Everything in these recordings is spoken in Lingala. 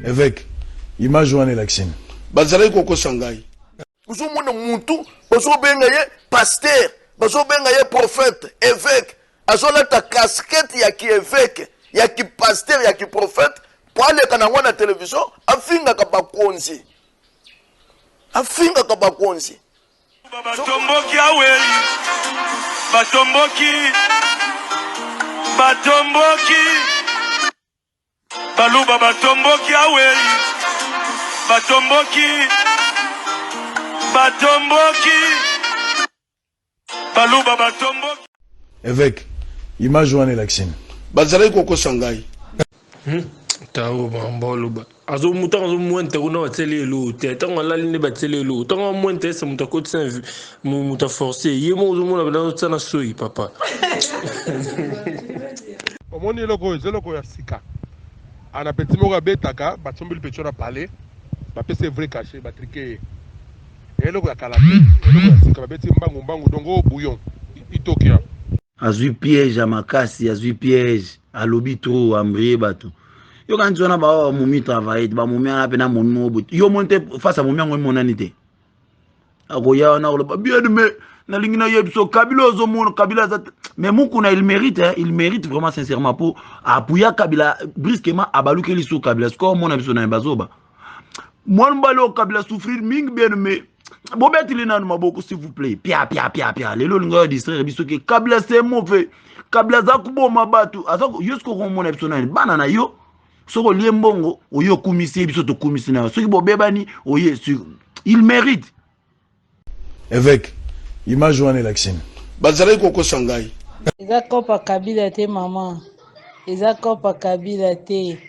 Évêque, image wana Laxine. Bazalaki koko sangai. Vous mona muntu, bazo benga ye pasteur, bazo benga ye prophète, évêque. Azola ta casquette ya ki évêque, ya ki pasteur, ya ki prophète. Pour aller kanangwa na télévision, afinga kabakonzi. Afinga kabakonzi. Batomboki aweli. Batomboki. Batomboki. Baluba batomboki aweli. Batomboki. Batomboki. Baluba batomboki. Évêque, image wana Laxine. Bazalaki koko sangai. Tao bambolo azo muta azo mwente kuna bateli elo te tango la ligne bateli elo tango mwente sa muta ko tsa muta forcé yemo zo mona bana tsana soi papa omoni eloko ezoloko ya sika ana petit moko abetaka batsombeli pecho na palais bapese vrai caché batrike eloko ya kala eloko ya sika babeti mbangu dongo bouillon itokia azui piège à makasi azui piège à lobby trop ambrié bato yo quand tu as ba momi travailler ba momi ana pena monno but yo monte face à momi ngo monanité akoya na ko bien mais na lingina yebso kabila zo mon kabila mais mukuna il mérite vraiment sincèrement pour appuyer kabila brusquement abalukeli sou kabila score mon abiso na bazoba mon balo kabila souffrir ming bien mais bobetili na maboko s'il vous plaît pia lelo linga distraire biso ke kabila c'est mauvais kabila za kuboma batu azako yusko ko mon abiso na bana na yo soko liembongo oyo kumisi biso to kumisi na soki bobebani oye il mérite. Évêque, image wana Laxine. Bazalaki koko sangai. Eza kopa kabila te maman. Eza kopa kabila te.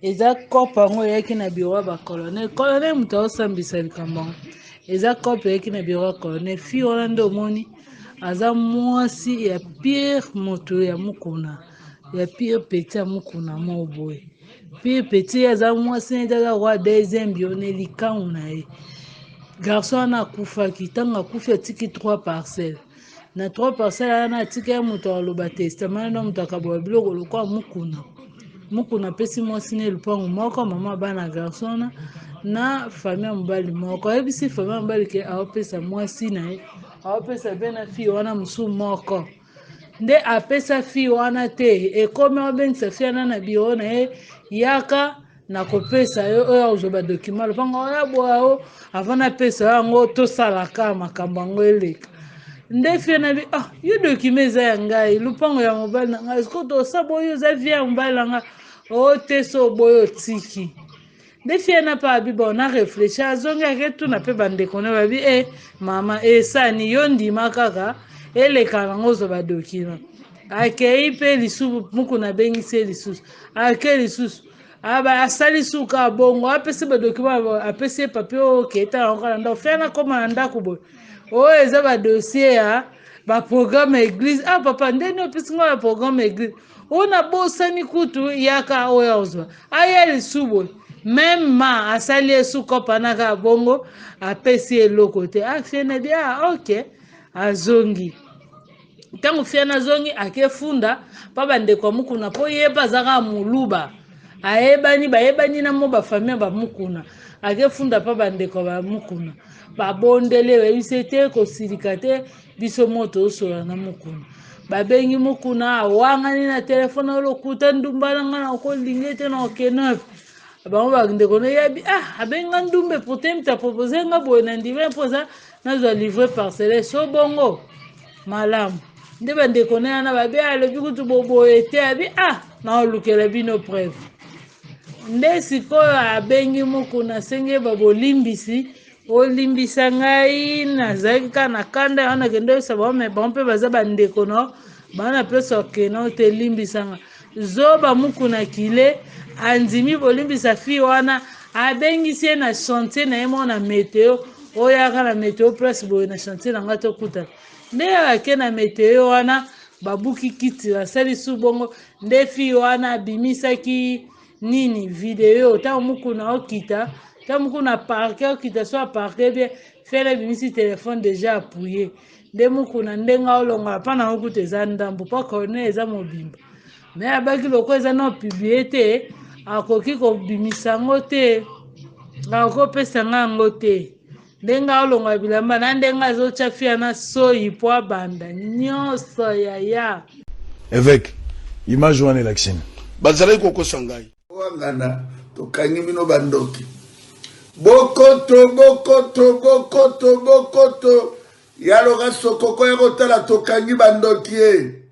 Eza kopa ngo yaki na biro ba colonel. Colonel muta osambisa likambo. Eza kopa yaki na biro colonel. Fi wana ndo moni aza mwasi ya pire moto ya mukuna. Ya pire petit ya mukuna mo boy. Puis petit aza mwasi nda roi deuxième bionné likangu na ye. Garçon na kufa kitanga kufa tiki 3 parcelles. Na 3 parcelles na tiki ya moto aloba testament na moto akabwa biloko lokwa mukuna. Mukuna pesi mwasi ne lupango moko mama bana garçon na famille mbali moko. Ebisi famille mbali ke aopesa mwasi na ye. Aopesa bena fi wana musu moko. Nde apesa fi wana te ekomi obengisa fi na biro na ye yaka na kopesa yo oyo ozoba document lupango oya boao avana pesa yango to salaka makambo ngo eleka nde fi na bi yo document za ya ngai lupango ya mobile na ngai esko to sabo yo za via mobile nga o teso boyo tiki nde fi na pa bibo na réfléchir azonga ke tu na pe bande kone ba bi mama sani yo ndima kaka eleka nango ozoba document akei pe lisusu muku na bengisi lisusu ake lisusu aba asali suka bongo apesi ba document apesi papier o keta encore ndo fena koma ndako bo o eza ba dossier ya ba programme église papa ndeni opesi ngo ba programme église ona bosani kutu yaka oya ozwa aya lisubo même ma asali suka panaka bongo apesi eloko te afena dia OK azongi tangu fiana zongi akefunda pa bandeko mukuna po yeba zaka muluba ayebani bayebani na mo ba famille ba mukuna akefunda pa bandeko ba mukuna ba bondele bayisete ko silikate biso moto osola na mukuna babengi mukuna wangani na telefone lokuta ndumbala ngana ko lingete na okena ba ba ndeko ne yabi abenga ndumbe pourtant ta proposer nga boye ndime poza na zo livrer parcelle so bongo malamu nde bandeko na yana babe alobi kutu bobo ete abi na olukela bino preuve nde sikoyo abengi mukuna senge babolimbisi olimbisa ngai nazalaki ka na kanda wana kende oyesa bame bampe baza bandeko no bana pesa okena te limbisanga zoba mukuna kile andimi bolimbisa fi wana abengisi ye na chantier na ye mo na meteo oyaka na meteo place boye na chantier na nga tokuta nde ake na meteo wana babuki kiti basali su bongo nde fi wana abimisaki nini video ta mukuna okita ta mukuna parke okita so parke bien fele bimisi téléphone déjà appuyé nde mukuna ndenga olonga pana okuta eza ndambo pa kone eza mobimba mais abaki loko eza na publié te akoki kobimisa ngo te akopesa nga yango te ndenge aolonga bilamba na ndenge azotyafia na soyi po abanda nyonso yaya Évêque, image wana elaksini. bazalaki kokosa ngai wangana tokangi bino bandoki bokoto yaloka sokoko ya kotala tokangi bandoki ye